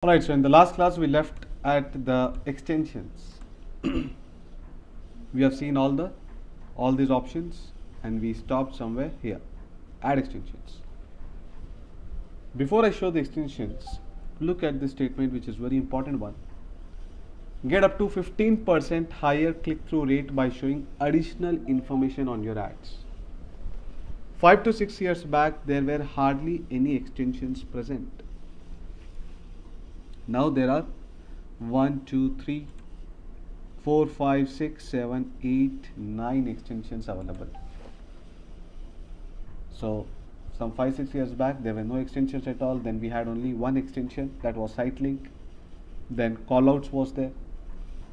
Alright, so in the last class we left at the extensions. We have seen all these options and we stopped somewhere here. Add extensions. Before I show the extensions, look at this statement, which is very important one. Get up to 15% higher click-through rate by showing additional information on your ads. 5 to 6 years back, there were hardly any extensions present. Now there are 1, 2, 3, 4, 5, 6, 7, 8, 9 extensions available. So some 5-6 years back there were no extensions at all. Then we had only one extension, that was site link. Then callouts was there.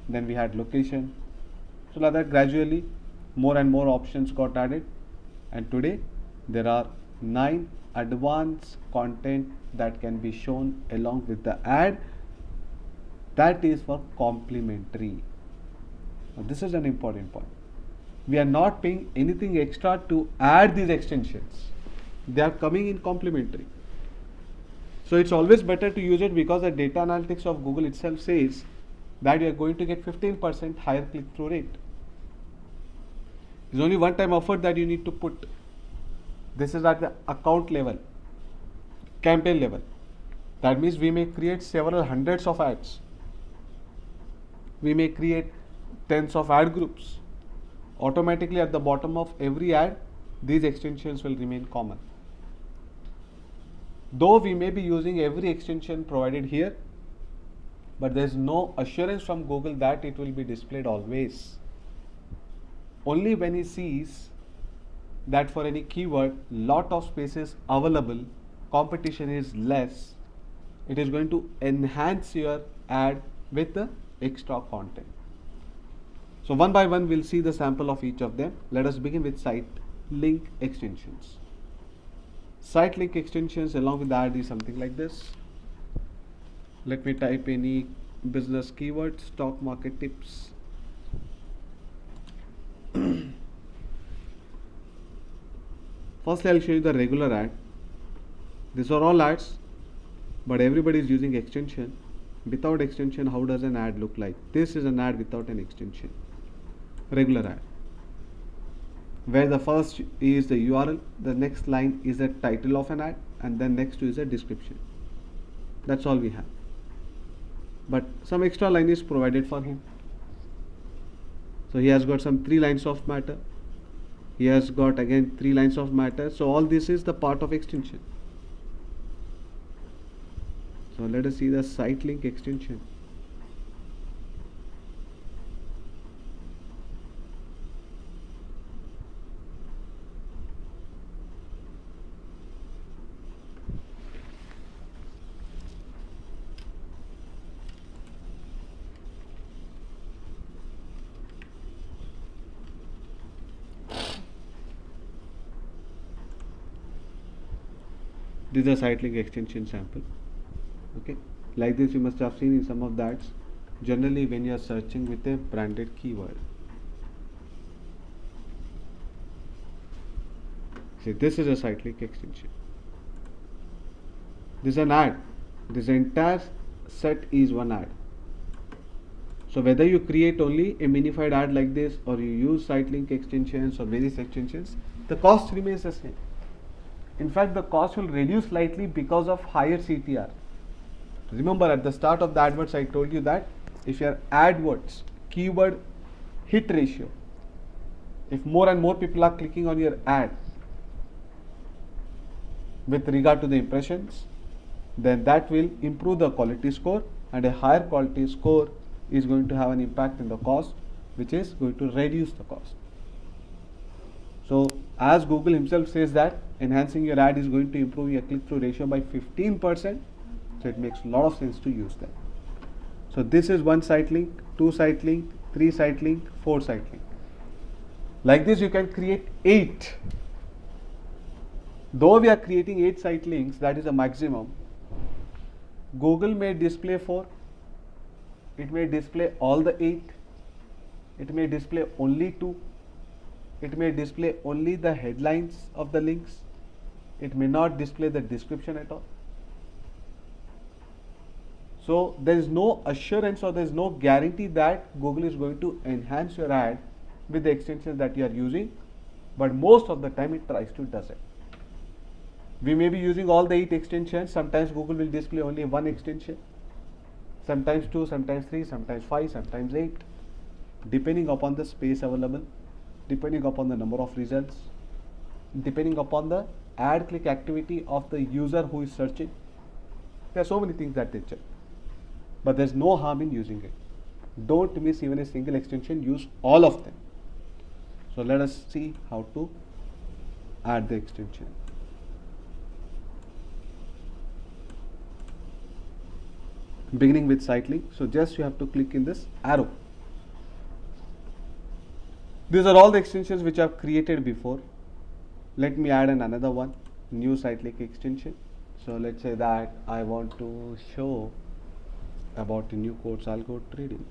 Then we had location. So like that gradually more and more options got added, and today there are 9 advanced content that can be shown along with the ad, that is for complimentary. Now this is an important point. We are not paying anything extra to add these extensions. They are coming in complimentary. So it's always better to use it, because the data analytics of Google itself says that you are going to get 15% higher click-through rate. There's only one-time offer that you need to put. This is at the account level, campaign level. That means we may create several hundreds of ads. We may create tens of ad groups. Automatically at the bottom of every ad, these extensions will remain common. Though we may be using every extension provided here, but there is no assurance from Google that it will be displayed always. Only when he sees that for any keyword lot of spaces available, competition is less, it is going to enhance your ad with the extra content. So one by one we'll see the sample of each of them. Let us begin with site link extensions. Site link extensions along with the ad is something like this. Let me type any business keyword, stock market tips. Firstly, I'll show you the regular ad. These are all ads, but everybody is using extension. Without extension, how does an ad look like? This is an ad without an extension. Regular ad, where the first is the URL, the next line is the title of an ad, and then next is a description. That's all we have. But some extra line is provided for him. So he has got some 3 lines of matter. He has got again 3 lines of matter. So all this is the part of extension. So let us see the site link extension. This is a site link extension sample. Okay, like this you must have seen in some of the ads. Generally when you are searching with a branded keyword, see, this is a site link extension. This is an ad. This entire set is one ad. So whether you create only a minified ad like this, or you use site link extensions or various extensions, the cost remains the same. In fact, the cost will reduce slightly because of higher CTR. Remember, at the start of the adverts I told you that if your AdWords keyword hit ratio, if more and more people are clicking on your ad with regard to the impressions, then that will improve the quality score, and a higher quality score is going to have an impact in the cost, which is going to reduce the cost. So as Google himself says that enhancing your ad is going to improve your click-through ratio by 15%, so it makes a lot of sense to use that. So this is 1 site link, 2 site link, 3 site link, 4 site link. Like this you can create 8. Though we are creating 8 site links, that is a maximum. Google may display 4, it may display all the 8, it may display only 2, it may display only the headlines of the links, it may not display the description at all. So there is no assurance or there is no guarantee that Google is going to enhance your ad with the extensions that you are using, but most of the time it tries to does it. We may be using all the 8 extensions. Sometimes Google will display only one extension, sometimes 2, sometimes 3, sometimes 5, sometimes 8, depending upon the space available, depending upon the number of results, depending upon the ad click activity of the user who is searching. There are so many things that they check, but there's no harm in using it. Don't miss even a single extension, use all of them. So let us see how to add the extension. Beginning with site link, so just you have to click in this arrow. These are all the extensions which I have created before. Let me add another one, new site link extension. So let's say that I want to show about the new quotes algo trading.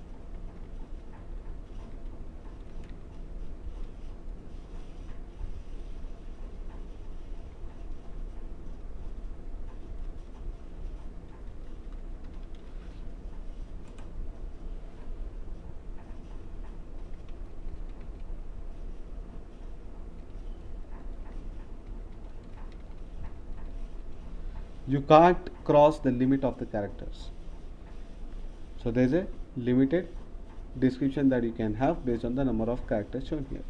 You can't cross the limit of the characters. So there is a limited description that you can have based on the number of characters shown here.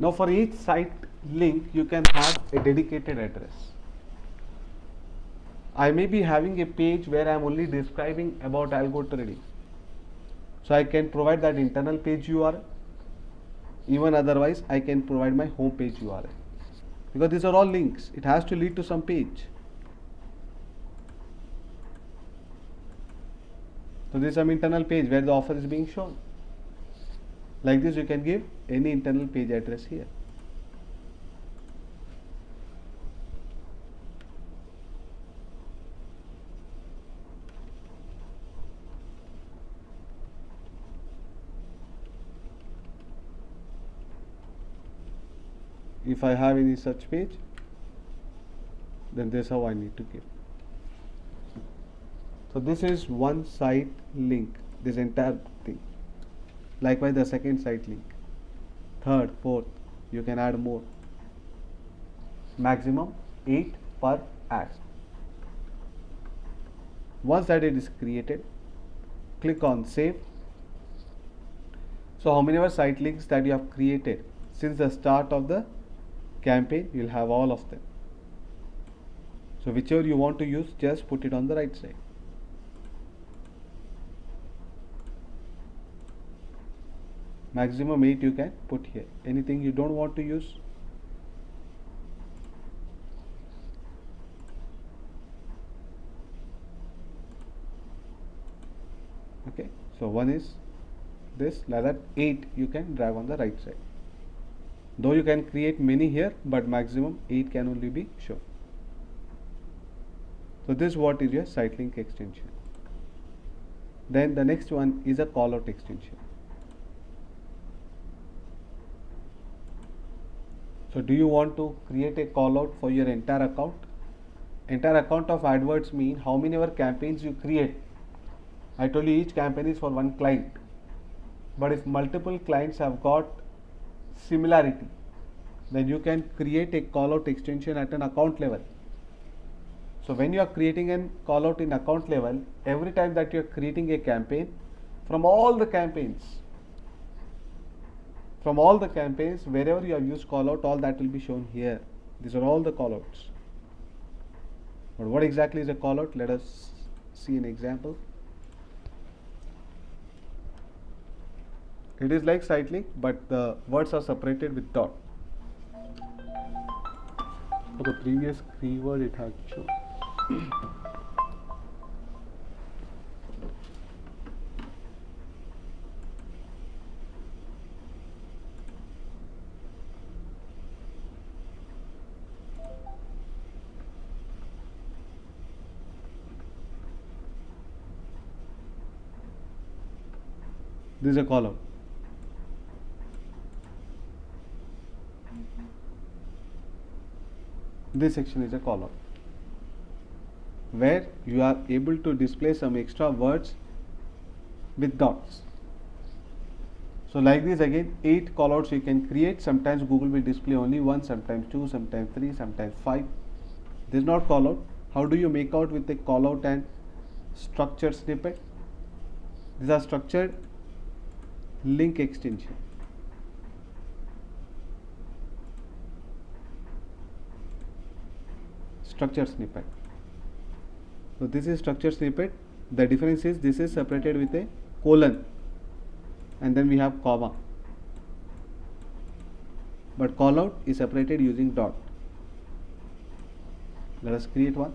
Now for each site link you can have a dedicated address. I may be having a page where I am only describing about algo trading. So I can provide that internal page URL. Even otherwise I can provide my home page URL. Because these are all links. It has to lead to some page. So this is some internal page where the offer is being shown. Like this you can give any internal page address here. If I have any such page, then this is how I need to give. So this is one site link, this entire thing. Likewise the second site link, third, fourth, you can add more. Maximum 8 per ad. Once that it is created, click on save. So how many site links that you have created since the start of the campaign, you'll have all of them. So whichever you want to use, just put it on the right side. Maximum 8 you can put here. Anything you don't want to use, okay. So one is this, like that 8 you can drag on the right side. Though you can create many here, but maximum 8 can only be shown. So this is what is your site link extension. Then the next one is a callout extension. So do you want to create a callout for your entire account? Entire account of AdWords mean how many ever campaigns you create. I told you each campaign is for one client. But if multiple clients have got similarity, then you can create a callout extension at an account level. So when you are creating a callout in account level, every time that you are creating a campaign, from all the campaigns, wherever you have used callout, all that will be shown here. These are all the callouts. But what exactly is a callout? Let us see an example. It is like site link, but the words are separated with dot. For the previous keyword it had shown. This is a call out. This section is a call out, where you are able to display some extra words with dots. So like this again, 8 callouts you can create. Sometimes Google will display only 1, sometimes 2, sometimes 3, sometimes 5. This is not callout. How do you make out with a callout and structured snippet? These are structured link extension. Structured snippet. So this is structured snippet. The difference is this is separated with a colon, and then we have comma. But callout is separated using dot. Let us create one.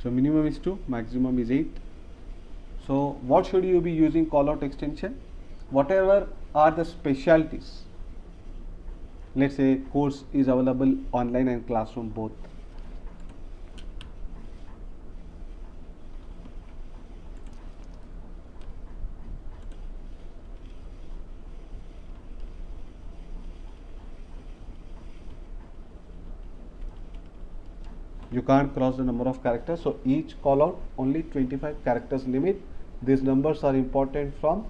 So minimum is 2, maximum is 8. So what should you be using callout extension? Whatever are the specialties. Let's say course is available online and classroom both. You can't cross the number of characters, so each call out only 25 characters limit. These numbers are important from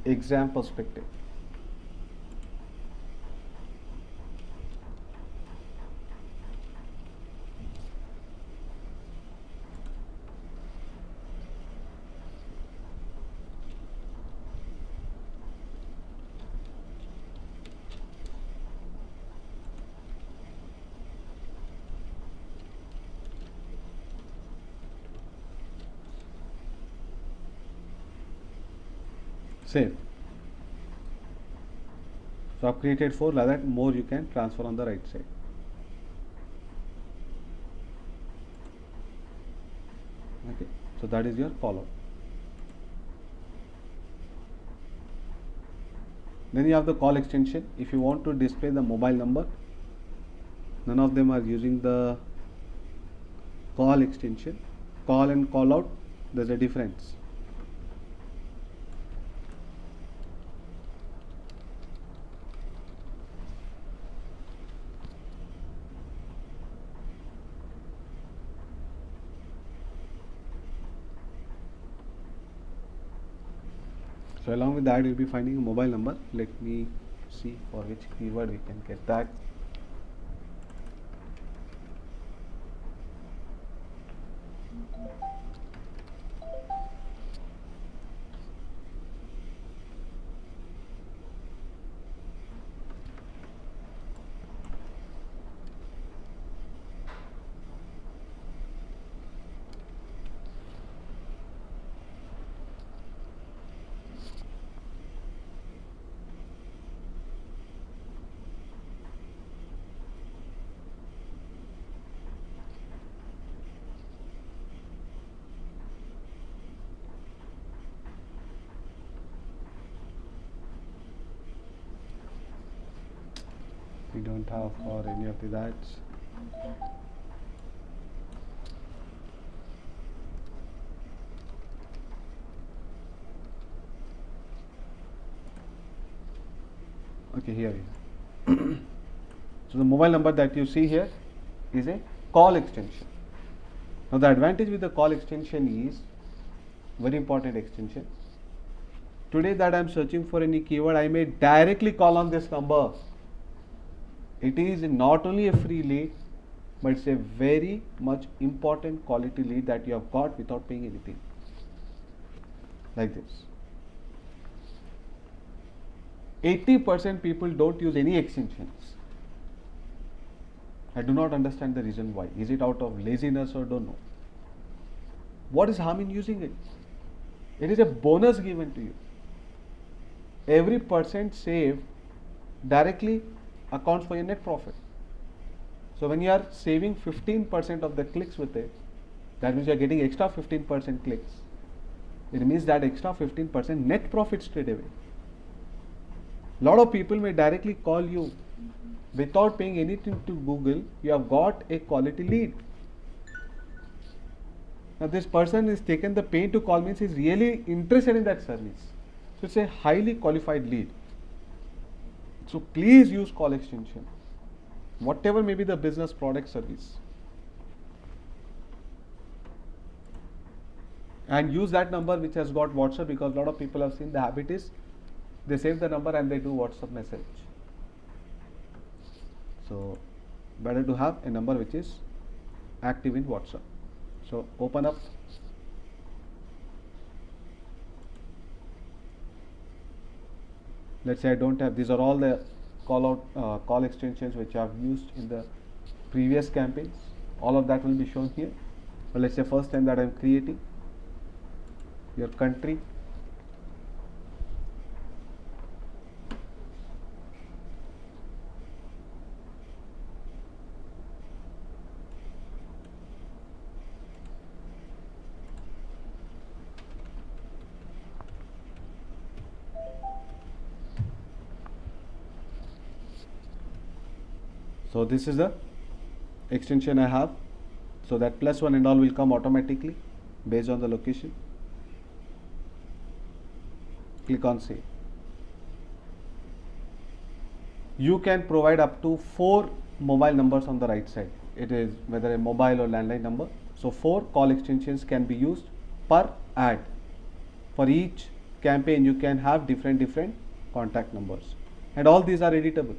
exam perspective. Save. So I've created 4, like that more you can transfer on the right side. Okay, so that is your call out. Then you have the call extension. If you want to display the mobile number, none of them are using the call extension. Call and call out, there's a difference. So along with that, you'll be finding a mobile number. Let me see for which keyword we can get that. We don't have for any of the that's. Okay, here we are. So the mobile number that you see here is a call extension. Now the advantage with the call extension is very important extension. Today that I am searching for any keyword, I may directly call on this number. It is not only a free lead, but it's a very much important quality lead that you have got without paying anything. Like this. 80% people don't use any extensions. I do not understand the reason why. Is it out of laziness or don't know? What is harm in using it? It is a bonus given to you. Every percent saved directly accounts for your net profit. So when you are saving 15% of the clicks with it, that means you are getting extra 15% clicks. It means that extra 15% net profit straight away. Lot of people may directly call you without paying anything to Google. You have got a quality lead. Now this person is taken the pain to call, means he is really interested in that service. So it's a highly qualified lead. So please use call extension, whatever may be the business, product, service, and use that number which has got WhatsApp, because a lot of people have seen the habit is they save the number and they do WhatsApp message. So better to have a number which is active in WhatsApp. So open up. Let's say I don't have, these are all the call extensions which I have used in the previous campaigns. All of that will be shown here. But let's say first time that I am creating your country. So this is the extension I have. So that +1 and all will come automatically based on the location. Click on save. You can provide up to 4 mobile numbers on the right side. It is whether a mobile or landline number. So 4 call extensions can be used per ad. For each campaign you can have different contact numbers, and all these are editable.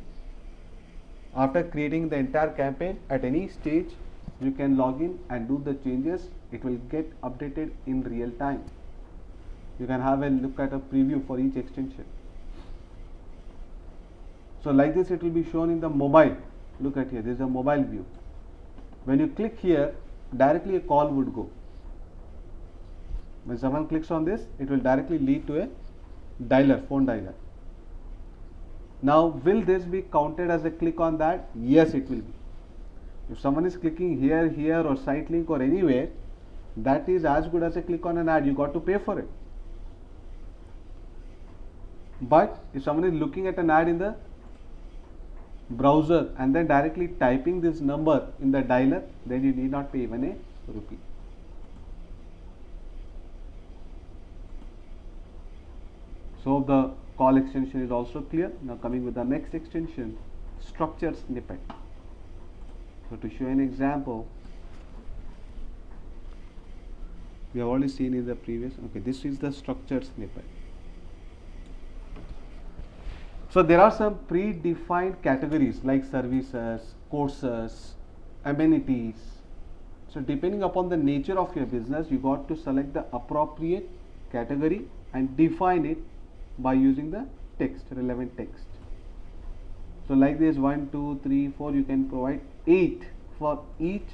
After creating the entire campaign, at any stage you can log in and do the changes. It will get updated in real time. You can have a look at a preview for each extension. So like this it will be shown in the mobile. Look at here, this is a mobile view. When you click here, directly a call would go. When someone clicks on this, it will directly lead to a dialer, phone dialer. Now will this be counted as a click on that? Yes, it will be. If someone is clicking here or site link or anywhere, that is as good as a click on an ad. You got to pay for it. But if someone is looking at an ad in the browser and then directly typing this number in the dialer, then you need not pay even a rupee. So the call extension is also clear. Now coming with the next extension, structured snippet. So to show an example, we have already seen in the previous. Okay, this is the structured snippet. So there are some predefined categories like services, courses, amenities. So depending upon the nature of your business, you got to select the appropriate category and define it by using the text, relevant text. So like this 1, 2, 3, 4, you can provide 8 for each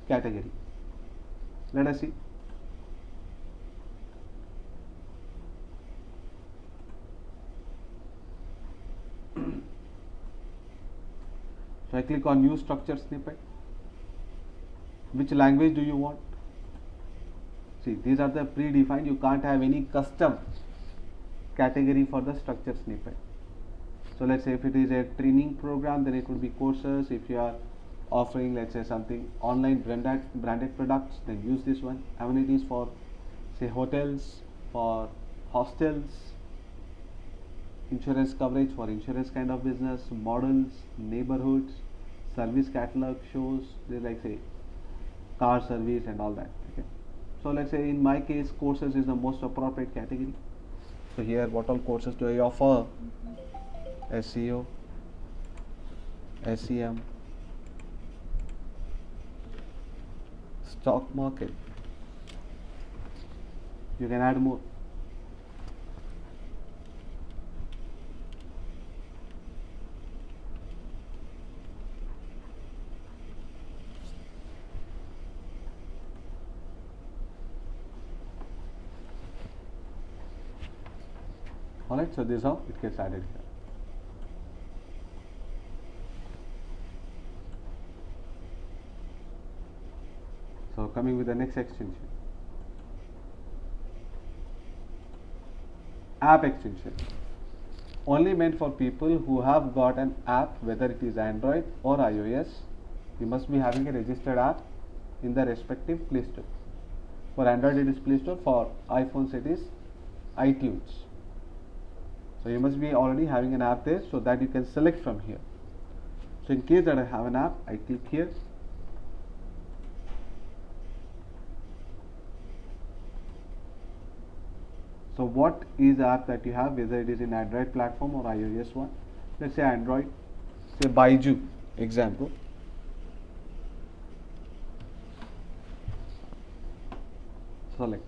category. Let us see. So I click on new structured snippet. Which language do you want? See, these are the predefined. You can't have any custom category for the structured snippet. So let's say if it is a training program, then it would be courses. If you are offering, let's say, something online branded products, then use this one. Amenities for, say, hotels, for hostels. Insurance coverage for insurance kind of business, models, neighborhoods, service catalog shows. They like, say, car service and all that. Okay. So let's say in my case, courses is the most appropriate category. So here, what all courses do I offer? SEO, SEM, stock market. You can add more. Alright, so this is how it gets added here. So coming with the next extension, app extension. only meant for people who have got an app, whether it is Android or iOS. You must be having a registered app in the respective Play Store. For Android it is Play Store, for iPhones it is iTunes. So you must be already having an app there, so that you can select from here. So in case that I have an app, I click here. So what is the app that you have, whether it is in Android platform or iOS one? Let's say Android, say Baiju example. Select.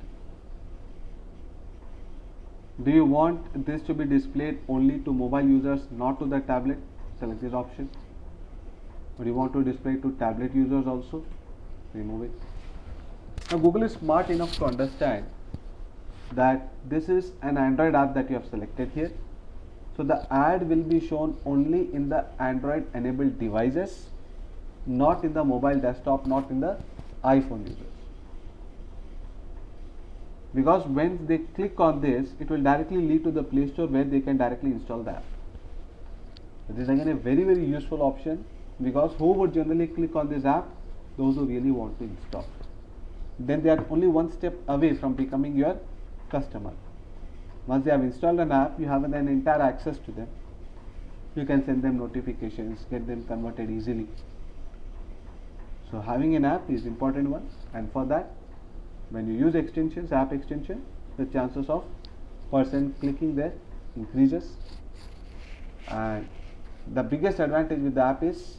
Do you want this to be displayed only to mobile users, not to the tablet? Select this option. Or do you want to display to tablet users also? Remove it. Now Google is smart enough to understand that this is an Android app that you have selected here. So the ad will be shown only in the Android enabled devices, not in the mobile desktop, not in the iPhone users. Because when they click on this, it will directly lead to the Play Store where they can directly install the app. This is again a very useful option, because who would generally click on this app? Those who really want to install. Then they are only one step away from becoming your customer. Once they have installed an app, you have an entire access to them. You can send them notifications, get them converted easily. So having an app is important one, and for that, when you use extensions, app extension, the chances of person clicking there increases. And the biggest advantage with the app is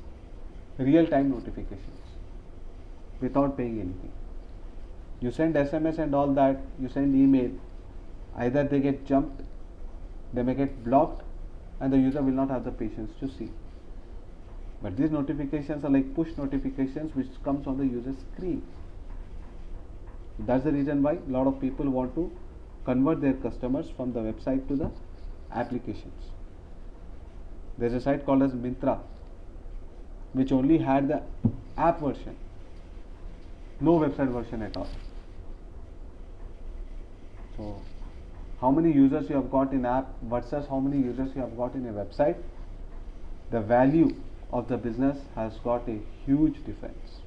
real-time notifications without paying anything. You send SMS and all that, you send email, either they get jumped, they may get blocked, and the user will not have the patience to see. But these notifications are like push notifications which comes on the user screen. That's the reason why a lot of people want to convert their customers from the website to the applications. There's a site called as Myntra, which only had the app version, no website version at all. So how many users you have got in app versus how many users you have got in a website, the value of the business has got a huge difference.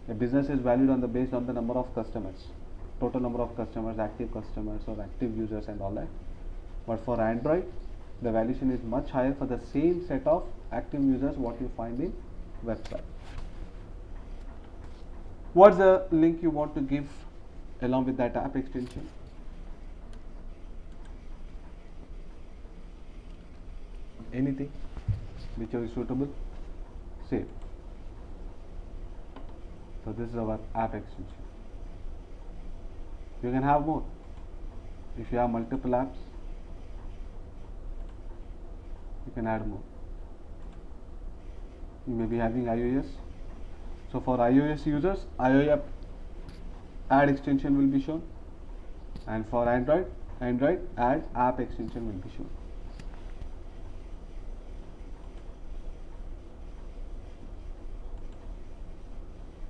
A business is valued on the based on the number of customers, total number of customers, active customers or active users and all that. But for Android, the valuation is much higher for the same set of active users what you find in website. What's the link you want to give along with that app extension? Anything which is suitable, save. So this is our app extension. You can have more. If you have multiple apps, you can add more. You may be having iOS. So for iOS users, iOS add extension will be shown, and for Android add app extension will be shown.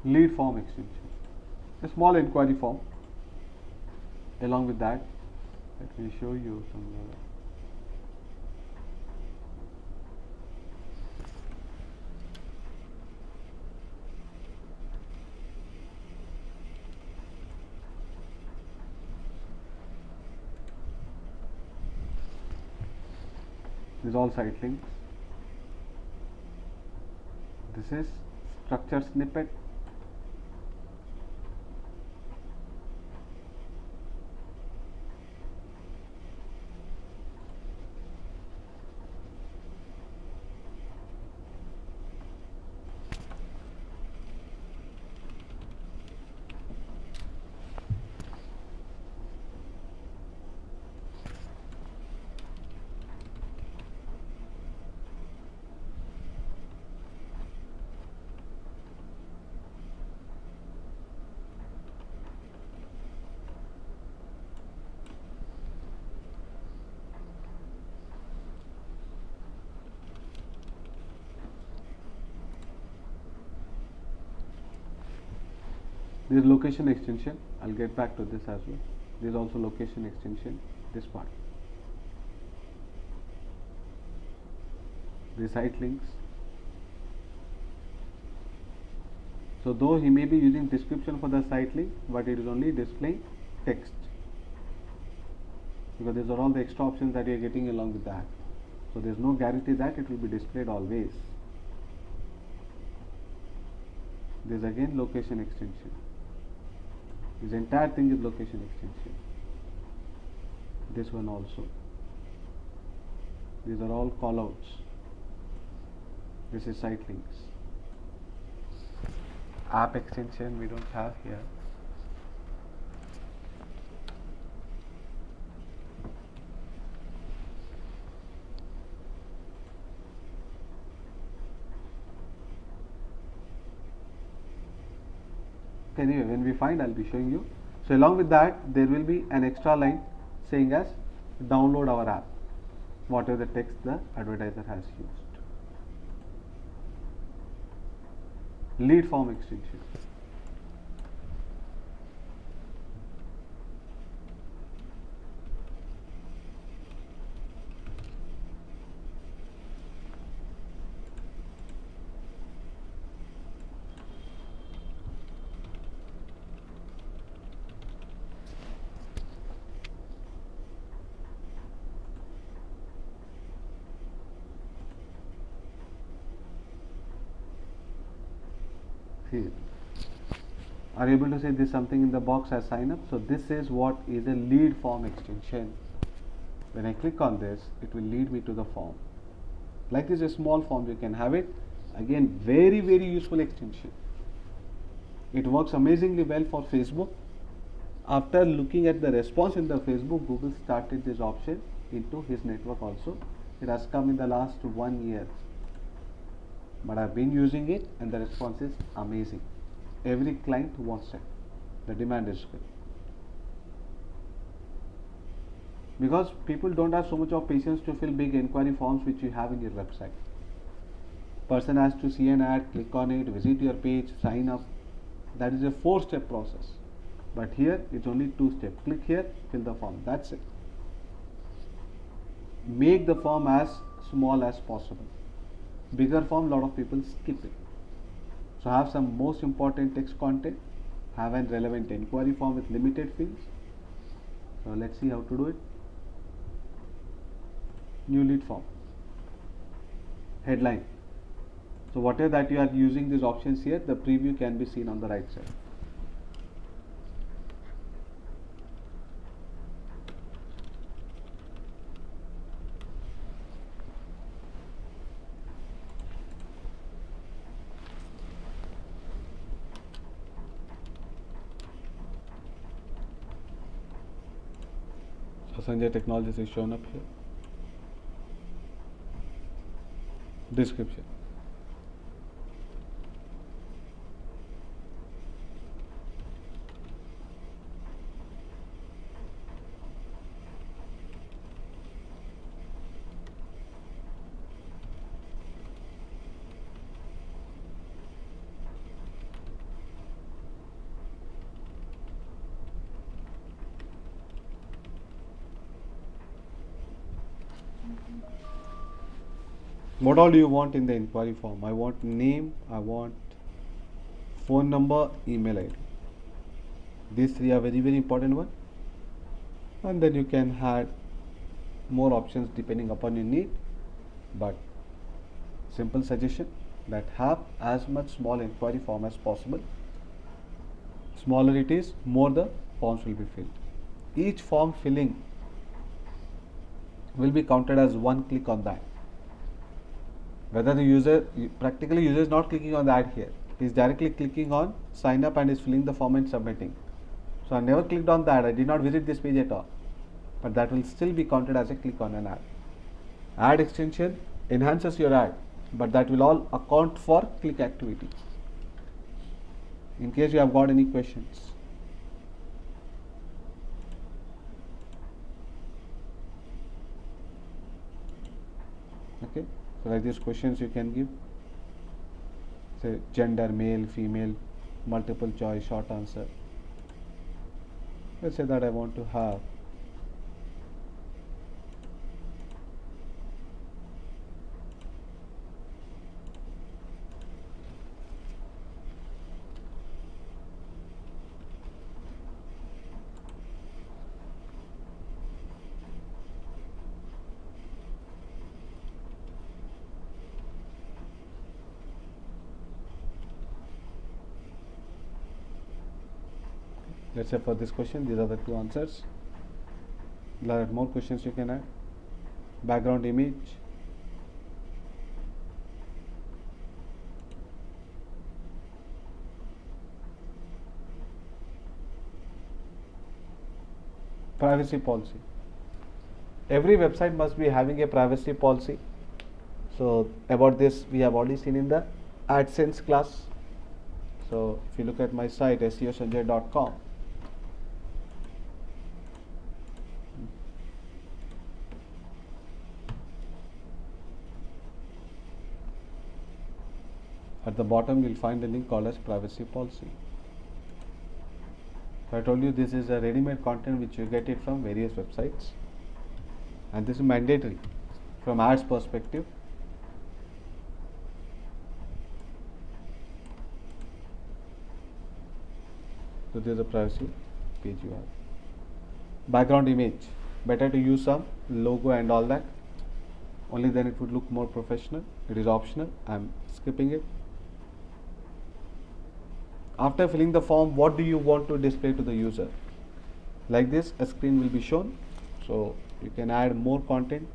Lead form extension, a small inquiry form. Along with that, let me show you some these all site links. This is structured snippet. This is location extension. I'll get back to this as well. This is also location extension, this part. the site links. So though he may be using description for the site link, but it is only displaying text, because these are all the extra options that you are getting along with that. So there is no guarantee that it will be displayed always. This again location extension. This entire thing is location extension. This one also. These are all callouts. This is site links. App extension we don't have here. Anyway, when we find, I'll be showing you. So along with that, there will be an extra line saying as download our app, whatever the text the advertiser has used. Lead form extension. Here. Are you able to see this something in the box as sign up? So this is what is a lead form extension. When I click on this, it will lead me to the form. Like this, a small form, you can have it. Again, very useful extension. It works amazingly well for Facebook. After looking at the response in the Facebook, Google started this option into his network also. It has come in the last 1 year. But I've been using it and the response is amazing. Every client wants it. The demand is good. Because people don't have so much of patience to fill big inquiry forms which you have in your website. Person has to see an ad, click on it, visit your page, sign up. That is a 4-step process. But here it's only 2 steps. Click here, fill the form. That's it. Make the form as small as possible. Bigger form, lot of people skip it. So have some most important text content, have a relevant inquiry form with limited fields. So let's see how to do it. New lead form. Headline. So whatever that you are using these options here, the preview can be seen on the right side. So Sanjay Technologies is shown up here. Description. What all do you want in the inquiry form? I want name, I want phone number, email ID. These 3 are very important one. And then you can add more options depending upon your need. But simple suggestion that have as much small inquiry form as possible. Smaller it is, more the forms will be filled. Each form filling will be counted as 1 click on that. Whether the user, practically user is not clicking on the ad here, he is directly clicking on sign up and is filling the form and submitting. So I never clicked on the ad, I did not visit this page at all, but that will still be counted as a click on an ad. Ad extension enhances your ad, but that will all account for click activity. In case you have got any questions. Okay. So like these questions you can give, say gender, male, female, multiple choice, short answer. Let's say that I want to have Let's say for this question, these are the two answers. There are more questions you can add. Background image. Privacy policy. Every website must be having a privacy policy. So about this we have already seen in the AdSense class. So if you look at my site seosanjay.com, at the bottom you'll find a link called as privacy policy. So I told you this is a ready-made content which you get it from various websites, and this is mandatory from ads perspective. So this is a privacy page you have. Background image, better to use some logo and all that, only then it would look more professional. It is optional, I'm skipping it. After filling the form, what do you want to display to the user? Like this, a screen will be shown, so you can add more content.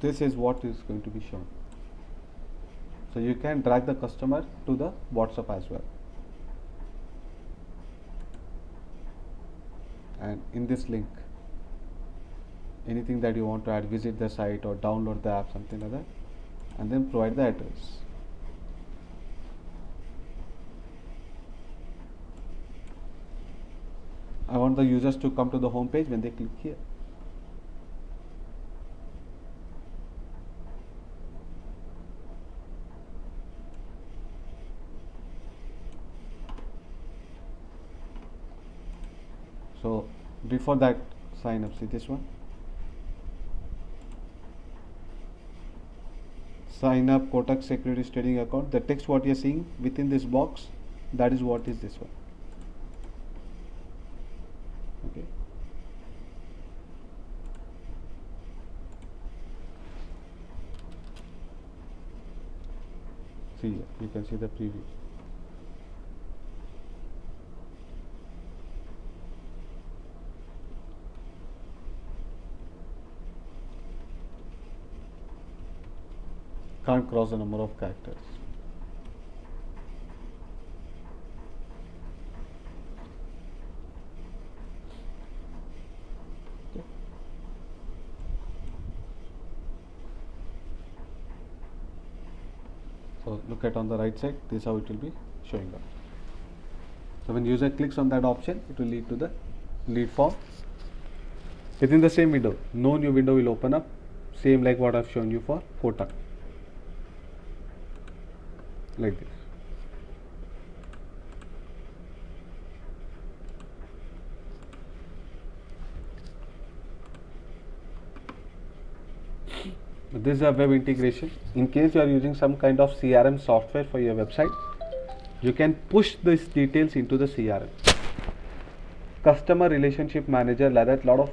This is what is going to be shown. So you can drag the customer to the WhatsApp as well. And in this link, anything that you want to add, visit the site or download the app, something like that, and then provide the address. I want the users to come to the home page when they click here. So before that, sign up. See this one. Sign up Kotak Securities Trading account. The text what you are seeing within this box, that is what is this one. Okay. See here, you can see the preview. Can't cross the number of characters. Okay. So look at on the right side, this is how it will be showing up. So when user clicks on that option, it will lead to the lead form. Within the same window, no new window will open up, same like what I've shown you for Kotak. Like this. This is a web integration. In case you are using some kind of CRM software for your website, you can push these details into the CRM. Customer relationship manager, like that, lot of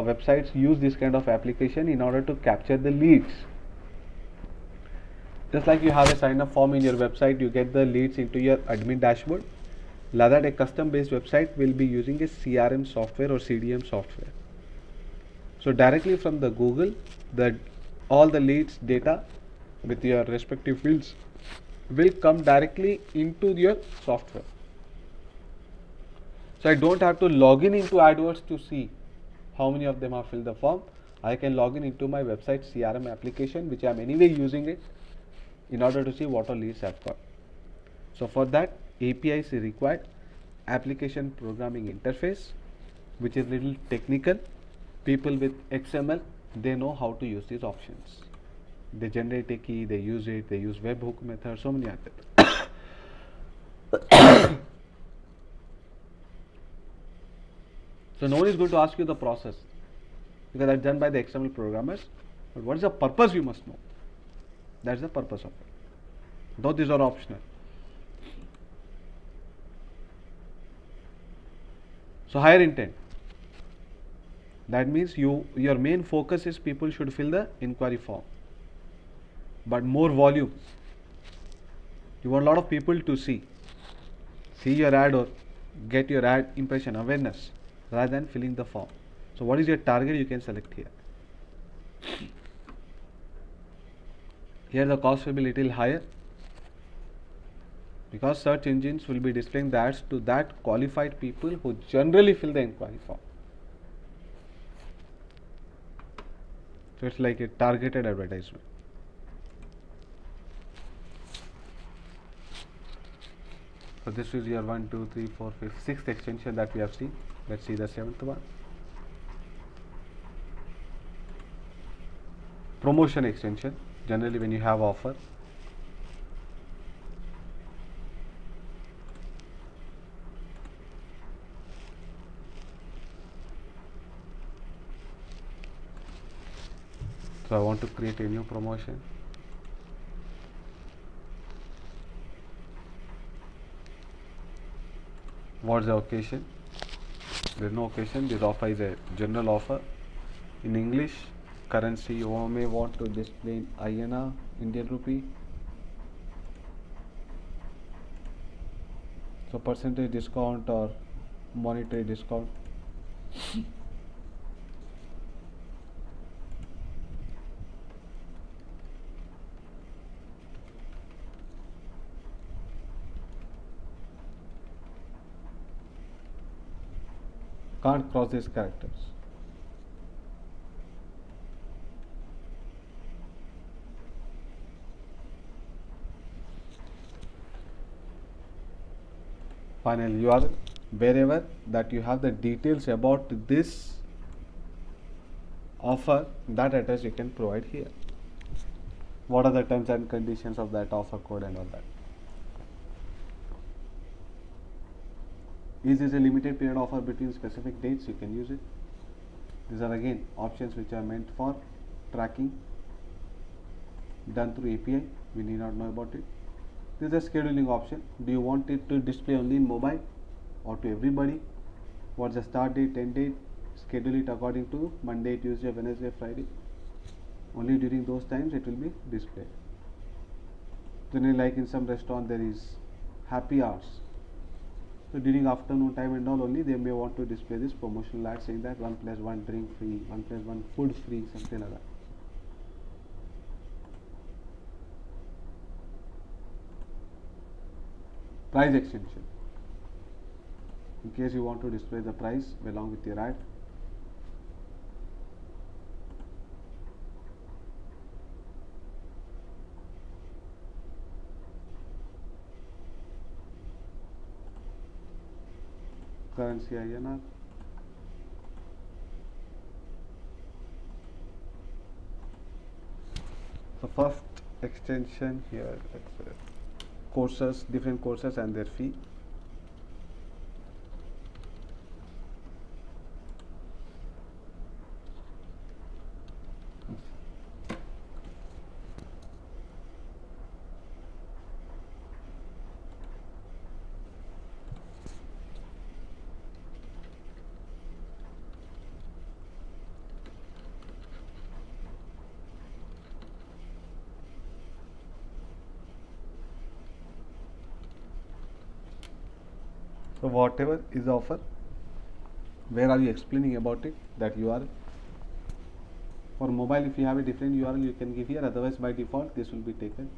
websites use this kind of application in order to capture the leads. Just like you have a sign up form in your website, you get the leads into your admin dashboard. Like that, a custom based website will be using a CRM software or CDM software. So directly from the Google, all the leads data with your respective fields will come directly into your software. So I don't have to log in into AdWords to see how many of them have filled the form. I can log in into my website CRM application, which I am anyway using it, in order to see what all leads I've got. So for that, APIs is required, application programming interface, which is little technical. People with XML, they know how to use these options. They generate a key, they use it, they use webhook method, so many are there. So no one is going to ask you the process because that's done by the external programmers. But what is the purpose, you must know. That's the purpose of it. Though these are optional. So higher intent. That means your main focus is people should fill the inquiry form. But more volume. You want a lot of people to see your ad or get your ad impression awareness rather than filling the form. So what is your target? You can select here. Here the cost will be little higher because search engines will be displaying the ads to that qualified people who generally fill the inquiry form. So it's like a targeted advertisement. So this is your 1, 2, 3, 4, 5, 6th extension that we have seen. Let's see the 7th one. Promotion extension. Generally when you have offer. So I want to create a new promotion. What's the occasion? There is no occasion. This offer is a general offer. In English, currency you may want to display in INR, Indian rupee. So percentage discount or monetary discount. Can't cross these characters. Finally, you are wherever that you have the details about this offer, that address you can provide here. What are the terms and conditions of that offer code and all that. Is this a limited period offer between specific dates? You can use it. These are again options which are meant for tracking, done through API. We need not know about it. This is a scheduling option. Do you want it to display only in mobile or to everybody? What's the start date, end date? Schedule it according to Monday, Tuesday, Wednesday, Friday. Only during those times it will be displayed. Generally, like in some restaurant there is happy hours. So during afternoon time and all only they may want to display this promotional ad saying that 1+1 drink free, 1+1 food free, something like that. Price extension. In case you want to display the price along with your ad. Currency INR. So first extension here, courses, different courses and their fee. So whatever is the offer, where are you explaining about it, that URL. For mobile, if you have a different URL, you can give here, otherwise by default this will be taken.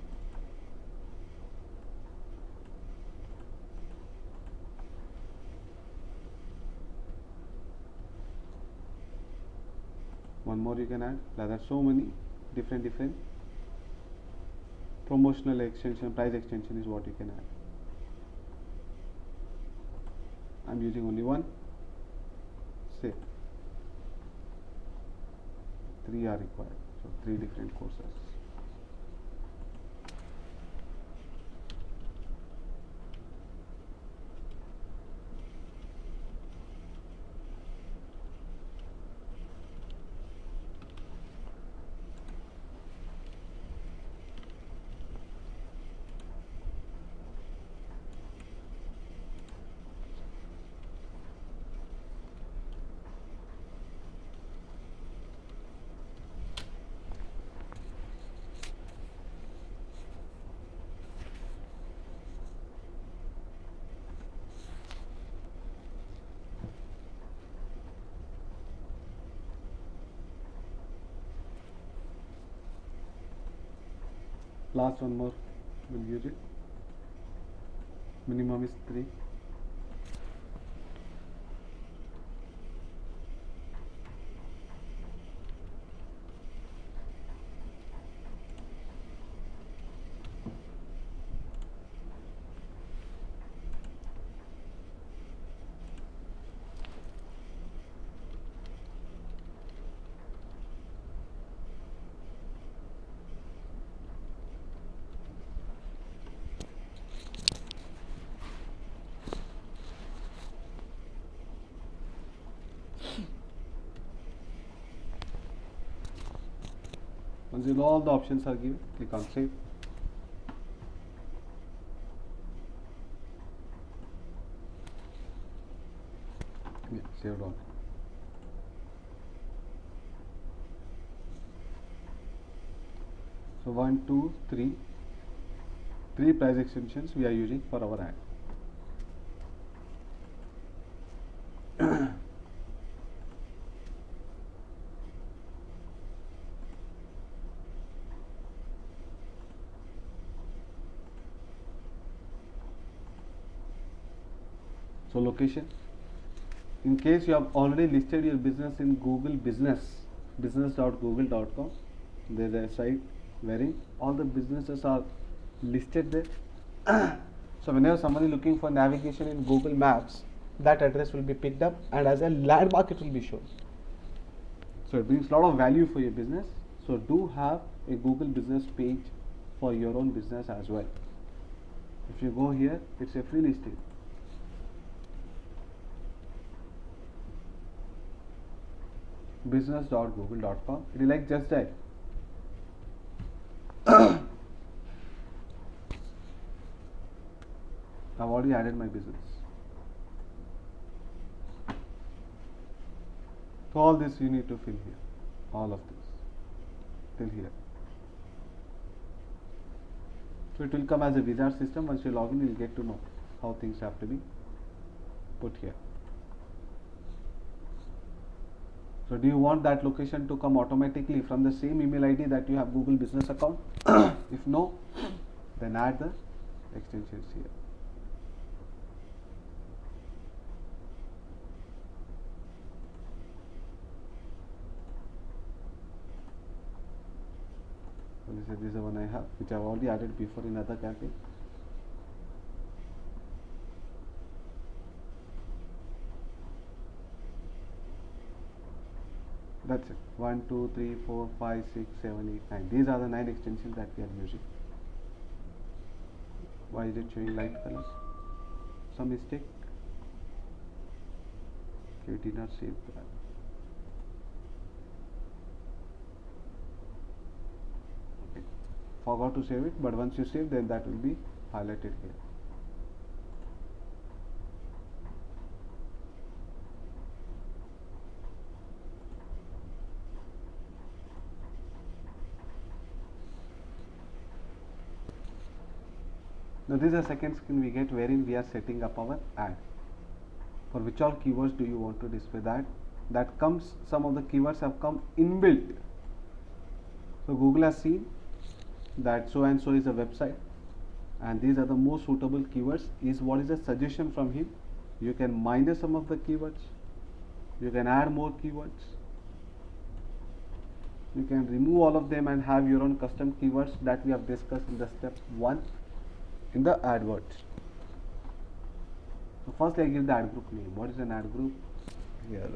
One more you can add. There are so many different promotional extension, price extension is what you can add. I'm using only one. Say 3 are required, so 3 different courses. Last one more, we'll use it. Minimum is 3. Once you know all the options are given, click on save. Yeah, saved on. So 1, 2, 3. 3 price extensions we are using for our ad. So location, in case you have already listed your business in Google Business, business.google.com, there is a site wherein all the businesses are listed there. So whenever somebody looking for navigation in Google Maps, that address will be picked up and as a landmark it will be shown. So it brings a lot of value for your business. So do have a Google Business page for your own business as well. If you go here, it's a free listing. business.google.com. It is like just that. I've already added my business. So all this you need to fill here. All of this. Till here. So it will come as a wizard system. Once you log in, you will get to know how things have to be put here. So do you want that location to come automatically from the same email ID that you have Google Business account? If no, then add the extensions here. So this is the one I have, which I have already added before in other campaign. That's it. 1, 2, 3, 4, 5, 6, 7, 8, 9. These are the 9 extensions that we are using. Why is it showing light color? Some mistake. Okay, did not save that. Okay. Forgot to save it, but once you save, then that will be highlighted here. Now this is the second screen we get wherein we are setting up our ad. For which all keywords do you want to display that? That comes, some of the keywords have come inbuilt. So Google has seen that so and so is a website and these are the most suitable keywords. Is what is a suggestion from him. You can minus some of the keywords. You can add more keywords. You can remove all of them and have your own custom keywords that we have discussed in the step 1 in the AdWords. So first I give the ad group name. What is an ad group? Here.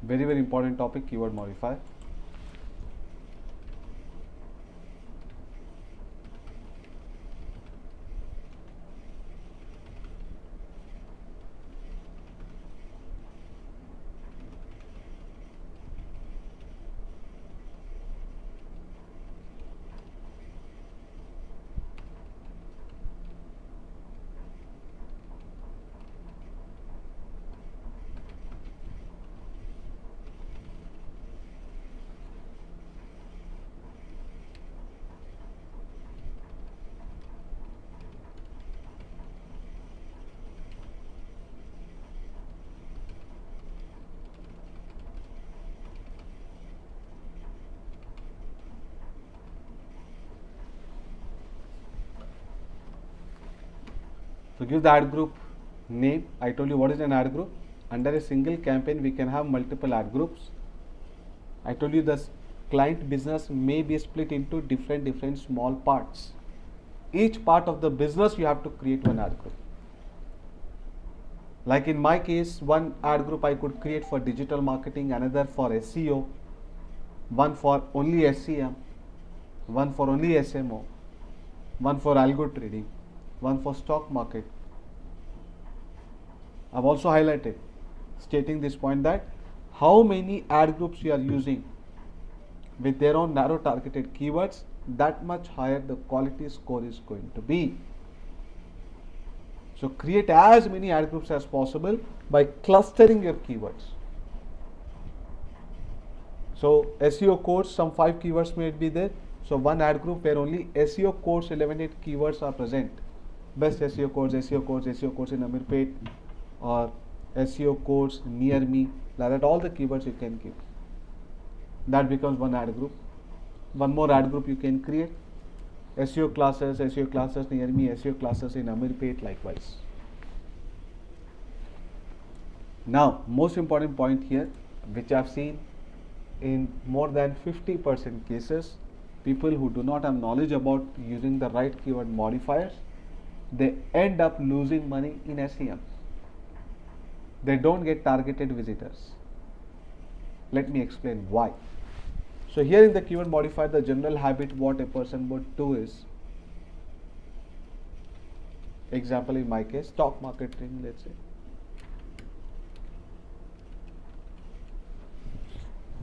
Very, very important topic, keyword modifier. So give the ad group name. I told you what is an ad group. Under a single campaign, we can have multiple ad groups. I told you the client business may be split into different small parts. Each part of the business you have to create one ad group. Like in my case, one ad group I could create for digital marketing, another for SEO, one for only SEM, one for only SMO, one for algo trading, one for stock market. I've also highlighted stating this point that how many ad groups you are using with their own narrow targeted keywords, that much higher the quality score is going to be. So create as many ad groups as possible by clustering your keywords. So SEO course, some 5 keywords may be there. So one ad group where only SEO course 11 keywords are present. Best SEO course, SEO course, SEO course in Amirpet, or SEO course near me. Like that, all the keywords you can give. That becomes one ad group. One more ad group you can create. SEO classes near me, SEO classes in Amirpet, likewise. Now, most important point here, which I have seen in more than 50% cases, people who do not have knowledge about using the right keyword modifiers, they end up losing money in SEM. They don't get targeted visitors. Let me explain why. So here in the keyword modifier, the general habit what a person would do is, example in my case, stock market trading, let's say.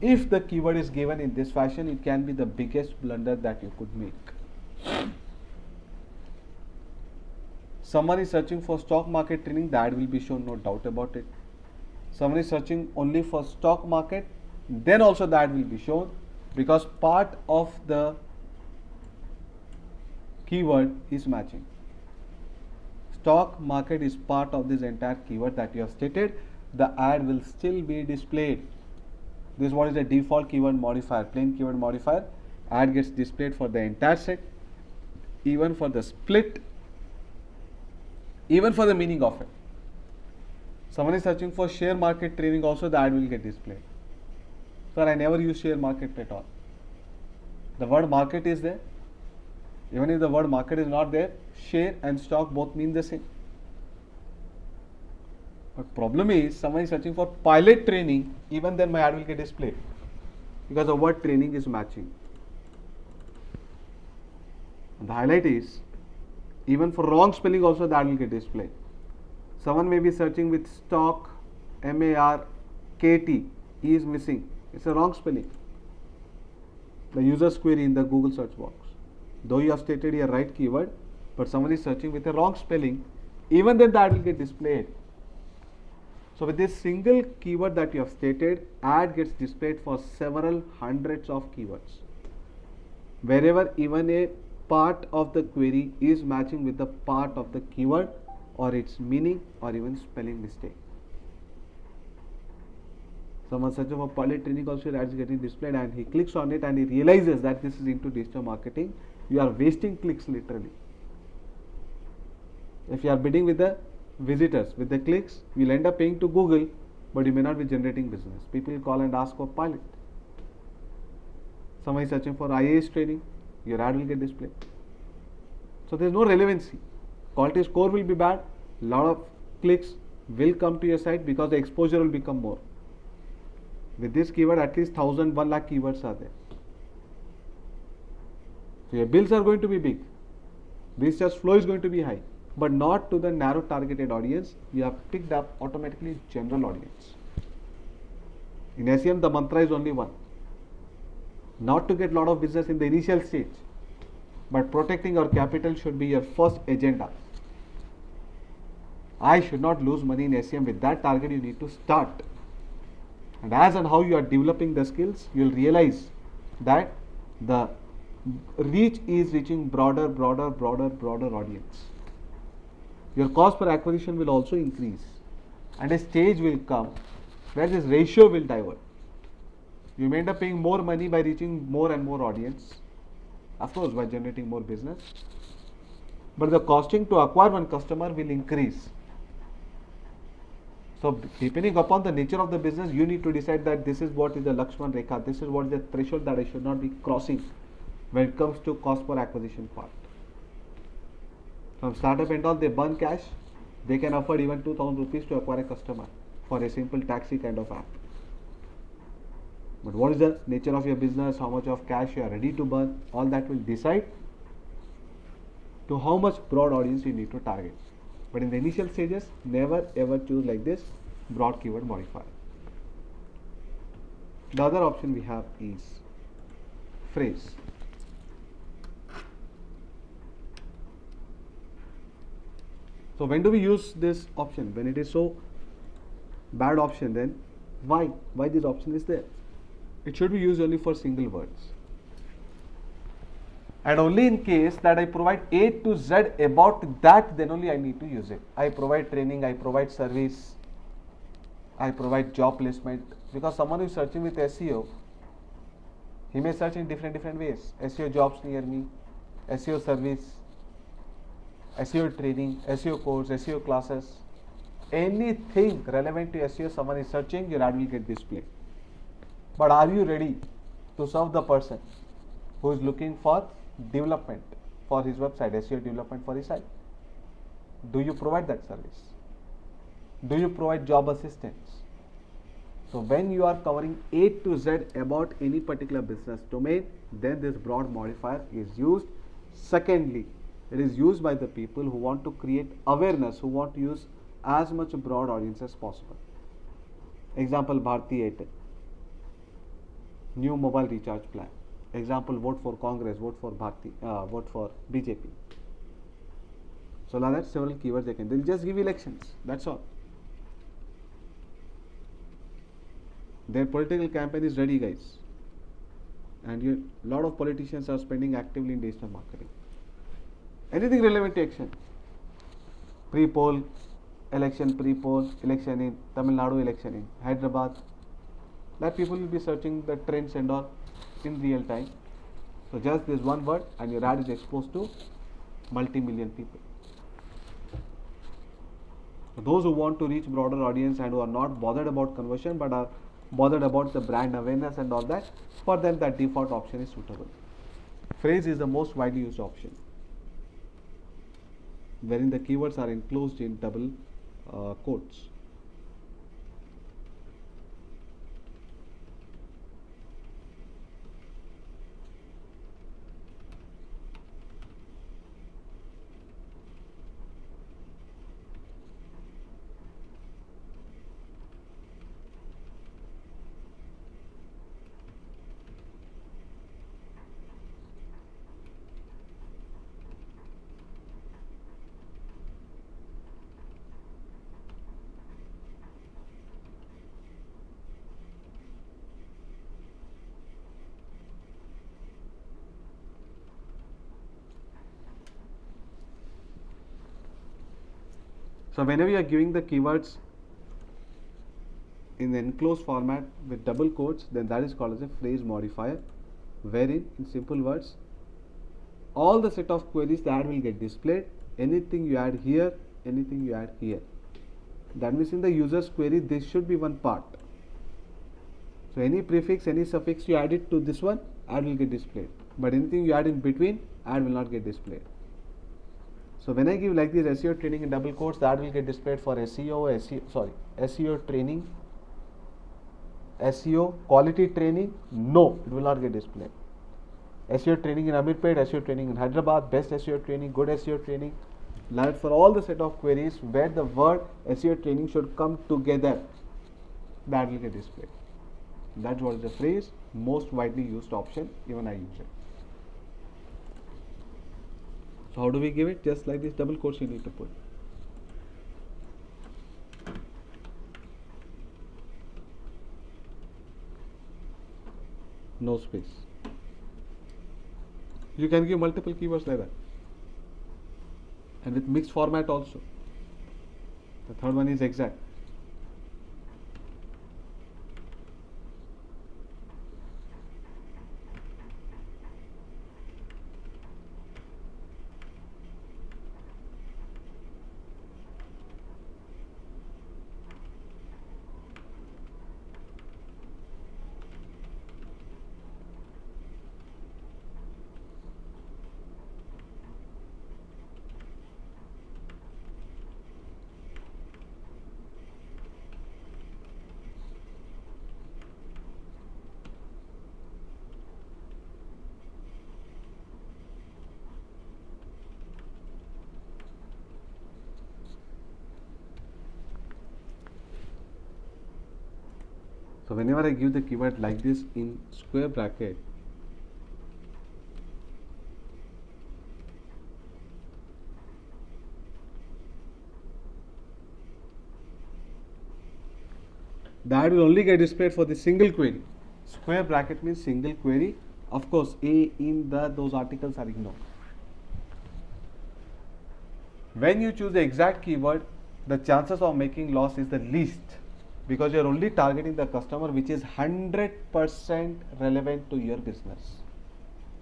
If the keyword is given in this fashion, it can be the biggest blunder that you could make. Someone is searching for stock market trading, the ad will be shown, no doubt about it. Someone is searching only for stock market, then also the ad will be shown, because part of the keyword is matching. Stock market is part of this entire keyword that you have stated. The ad will still be displayed. This is what is the default keyword modifier, plain keyword modifier. Ad gets displayed for the entire set, even for the split, even for the meaning of it. Someone is searching for share market trading, also the ad will get displayed. Sir, I never use share market at all. The word market is there. Even if the word market is not there, share and stock both mean the same. But problem is, someone is searching for pilot training, even then my ad will get displayed, because the word training is matching. And the highlight is, even for wrong spelling also the ad will get displayed. Someone may be searching with stock, MARKT, E is missing. It's a wrong spelling. The user's query in the Google search box. Though you have stated your right keyword, but someone is searching with a wrong spelling, even then the ad will get displayed. So with this single keyword that you have stated, ad gets displayed for several hundreds of keywords. Wherever even a part of the query is matching with the part of the keyword, or its meaning, or even spelling mistake. Someone searching for pilot training, also ad is getting displayed, and he clicks on it and he realizes that this is into digital marketing. You are wasting clicks literally. If you are bidding with the visitors, with the clicks, you will end up paying to Google, but you may not be generating business. People will call and ask for pilot. Someone is searching for IAS training, your ad will get displayed. So there is no relevancy. Quality score will be bad, lot of clicks will come to your site because the exposure will become more. With this keyword, at least 1000, 1 lakh keywords are there. So your bills are going to be big. Research flow is going to be high, but not to the narrow targeted audience. You have picked up automatically general audience. In SEM, the mantra is only one: not to get lot of business in the initial stage, but protecting your capital should be your first agenda. I should not lose money in SEM. With that target, you need to start. And as and how you are developing the skills, you will realize that the reach is reaching broader audience. Your cost per acquisition will also increase, and a stage will come where this ratio will divert. You may end up paying more money by reaching more and more audience, of course by generating more business, but the costing to acquire one customer will increase. So depending upon the nature of the business, you need to decide that this is what is the Lakshman Rekha, this is what is the threshold that I should not be crossing when it comes to cost per acquisition part. From startup and all, they burn cash, they can afford even 2000 rupees to acquire a customer for a simple taxi kind of app. But what is the nature of your business, how much of cash you are ready to burn, all that will decide to how much broad audience you need to target. But in the initial stages, never ever choose like this broad keyword modifier. The other option we have is phrase. So when do we use this option? When it is so bad option, then why this option is there? It should be used only for single words. And only in case that I provide A to Z about that, then only I need to use it. I provide training, I provide service, I provide job placement. Because someone who is searching with SEO, he may search in different ways. SEO jobs near me, SEO service, SEO training, SEO course, SEO classes. Anything relevant to SEO someone is searching, your ad will get displayed. But are you ready to serve the person who is looking for development for his website, SEO development for his site? Do you provide that service? Do you provide job assistance? So when you are covering A to Z about any particular business domain, then this broad modifier is used. Secondly, it is used by the people who want to create awareness, who want to use as much broad audience as possible. Example, Bharti Airtel, new mobile recharge plan. Example, vote for Congress, vote for Bharti, vote for BJP. So like that, several keywords they can. They'll just give elections. That's all. Their political campaign is ready, guys. And a lot of politicians are spending actively in digital marketing. Anything relevant to action. Pre-poll, election in Tamil Nadu, election in Hyderabad. That people will be searching the trends and all in real time. So just this one word and your ad is exposed to multi-million people. So those who want to reach broader audience and who are not bothered about conversion but are bothered about the brand awareness and all that, for them that default option is suitable. Phrase is the most widely used option, wherein the keywords are enclosed in double quotes. So whenever you are giving the keywords in the enclosed format with double quotes, then that is called as a phrase modifier, wherein in simple words, all the set of queries the ad will get displayed. Anything you add here, anything you add here. That means in the user's query, this should be one part. So any prefix, any suffix you add it to this one, ad will get displayed. But anything you add in between, ad will not get displayed. So when I give like this SEO training in double quotes, that will get displayed for SEO training SEO quality training, no, it will not get displayed. SEO training in Amirpet, SEO training in Hyderabad, best SEO training, good SEO training, like for all the set of queries where the word SEO training should come together, that will get displayed. That's what is the phrase, most widely used option, even I use it. So how do we give it? Just like this double quotes you need to put. No space. You can give multiple keywords like that. And with mixed format also. The third one is exact. So whenever I give the keyword like this in square bracket, the ad will only get displayed for the single query. Square bracket means single query. Of course, A, in, the, those articles are ignored. When you choose the exact keyword, the chances of making loss is the least, because you are only targeting the customer which is 100% relevant to your business,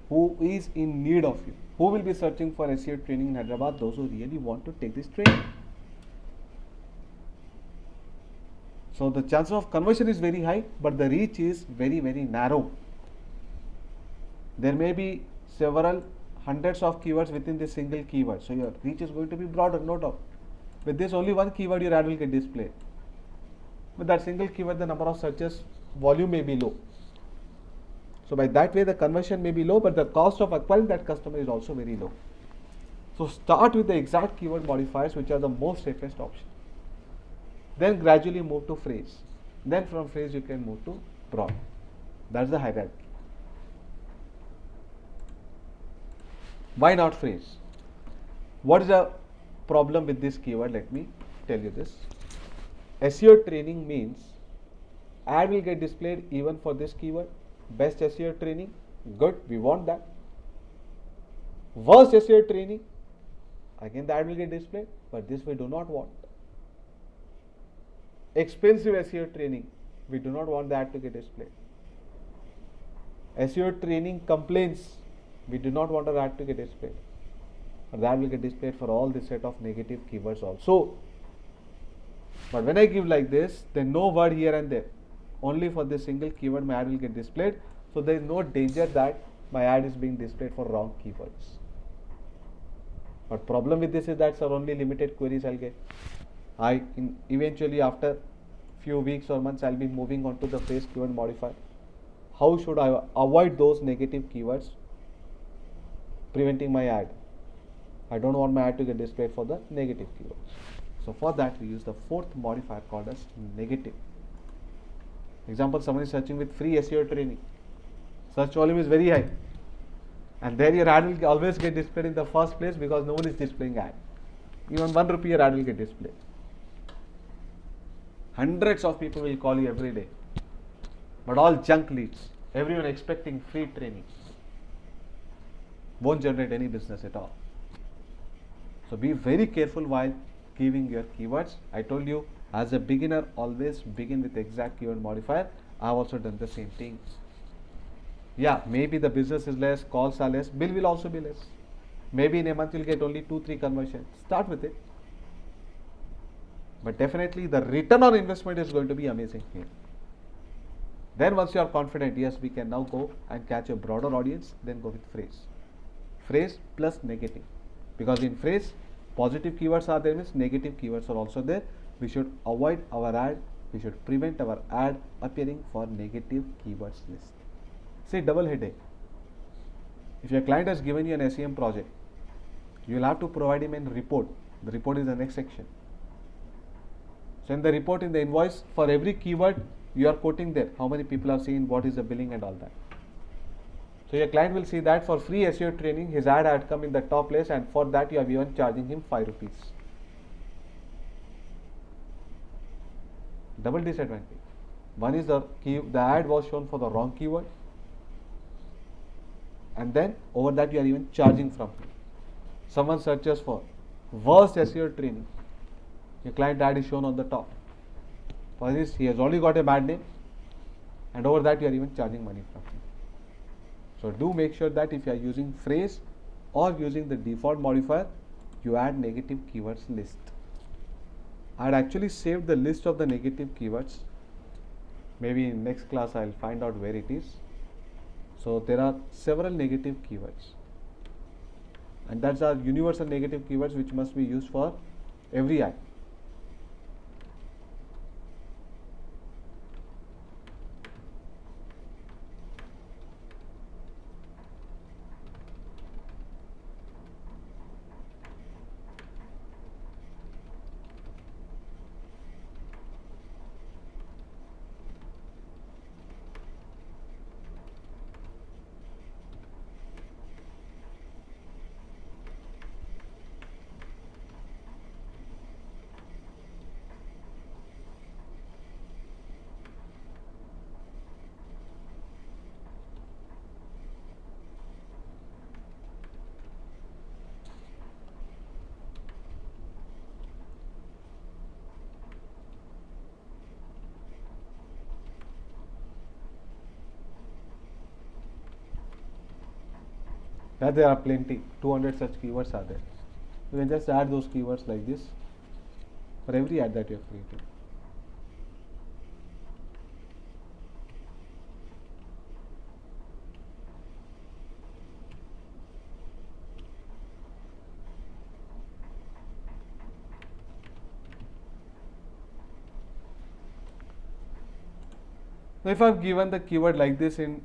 who is in need of you, who will be searching for SEO training in Hyderabad, those who really want to take this training. So the chance of conversion is very high, but the reach is very, very narrow. There may be several hundreds of keywords within this single keyword, so your reach is going to be broader, no doubt. With this only one keyword, your ad will get displayed. With that single keyword, the number of searches volume may be low. So by that way, the conversion may be low, but the cost of acquiring that customer is also very low. So start with the exact keyword modifiers, which are the most safest option. Then gradually move to phrase. Then from phrase you can move to broad. That's the hierarchy. Why not phrase? What is the problem with this keyword? Let me tell you this. SEO training means ad will get displayed even for this keyword. Best SEO training, good, we want that. Worst SEO training, again the ad will get displayed, but this we do not want. Expensive SEO training, we do not want the ad to get displayed. SEO training complaints, we do not want our ad to get displayed. But that will get displayed for all this set of negative keywords also. But when I give like this, then no word here and there. Only for this single keyword my ad will get displayed. So there is no danger that my ad is being displayed for wrong keywords. But problem with this is that sir, only limited queries I'll get. Eventually after few weeks or months I'll be moving on to the phrase keyword modifier. How should I avoid those negative keywords preventing my ad? I don't want my ad to get displayed for the negative keywords. So for that we use the fourth modifier called as negative. Example, someone is searching with free SEO training. Search volume is very high. And there your ad will always get displayed in the first place because no one is displaying ad. Even 1 rupee your ad will get displayed. Hundreds of people will call you every day. But all junk leads. Everyone expecting free training. Won't generate any business at all. So be very careful while giving your keywords. I told you, as a beginner, always begin with exact keyword modifier. I have also done the same thing. Yeah, maybe the business is less, calls are less, bill will also be less. Maybe in a month you'll get only 2-3 conversions. Start with it. But definitely the return on investment is going to be amazing here. Then once you are confident, yes, we can now go and catch a broader audience, then go with phrase. Phrase plus negative. Because in phrase, positive keywords are there, means negative keywords are also there. We should avoid our ad We should prevent our ad appearing for negative keywords list. See, double headache. If your client has given you an SEM project, you will have to provide him a report. The report is the next section. So in the report, in the invoice, for every keyword you are quoting there, how many people have seen, what is the billing and all that. So your client will see that for free SEO training, his ad had come in the top place, and for that you are even charging him 5 rupees. Double disadvantage. One is the ad was shown for the wrong keyword, and then over that you are even charging from him. Someone searches for worst SEO training, your client ad is shown on the top. For this, he has already got a bad name, and over that you are even charging money from him. So do make sure that if you are using phrase or using the default modifier, you add negative keywords list. I had actually saved the list of the negative keywords. Maybe in next class I will find out where it is. So there are several negative keywords, and that's our universal negative keywords which must be used for every ad. Yeah, there are plenty, 200 such keywords are there. You can just add those keywords like this for every ad that you have created. Now if I have given the keyword like this in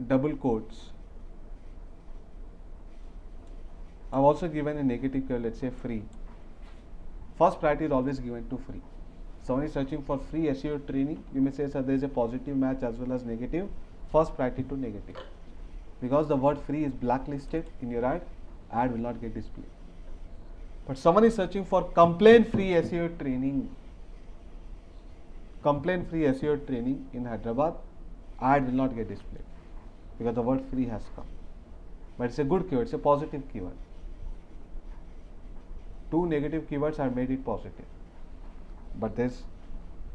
double quotes, I have also given a negative keyword, let's say free. First priority is always given to free. Someone is searching for free SEO training, you may say, sir, there is a positive match as well as negative. First priority to negative. Because the word free is blacklisted in your ad will not get displayed. But someone is searching for complaint free SEO training. Complaint free SEO training in Hyderabad, ad will not get displayed because the word free has come. But it's a good keyword, it's a positive keyword. Two negative keywords have made it positive. But there's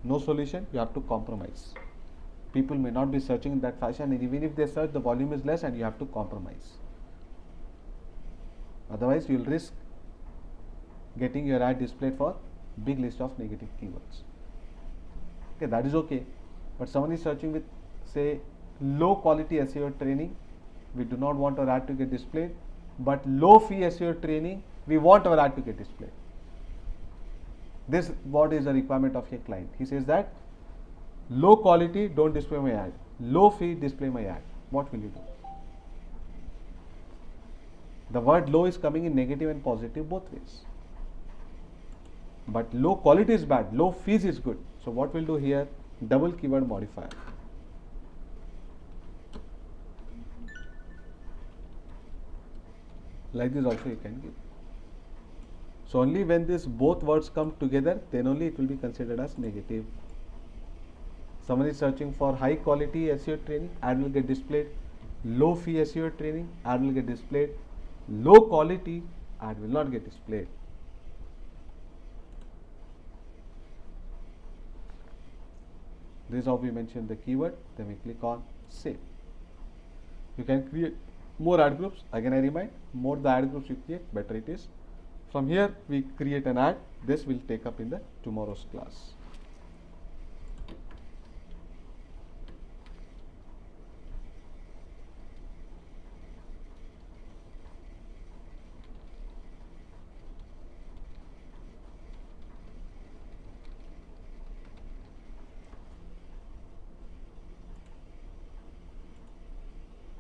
no solution, you have to compromise. People may not be searching in that fashion, and even if they search, the volume is less and you have to compromise. Otherwise, you will risk getting your ad displayed for big list of negative keywords. Okay, that is okay. But someone is searching with, say, low quality SEO training, we do not want our ad to get displayed, but low fee SEO training, we want our ad to get displayed. This what is the requirement of your client. He says that low quality, don't display my ad. Low fee, display my ad. What will you do? The word low is coming in negative and positive both ways. But low quality is bad, low fees is good. So what we'll do here, double keyword modifier. Like this also you can give. So only when this both words come together, then only it will be considered as negative. Someone is searching for high quality SEO training, ad will get displayed. Low fee SEO training, ad will get displayed. Low quality, ad will not get displayed. This is how we mention the keyword, then we click on save. You can create more ad groups. Again I remind, more the ad groups you create, better it is. From here we create an ad. This will take up in the tomorrow's class.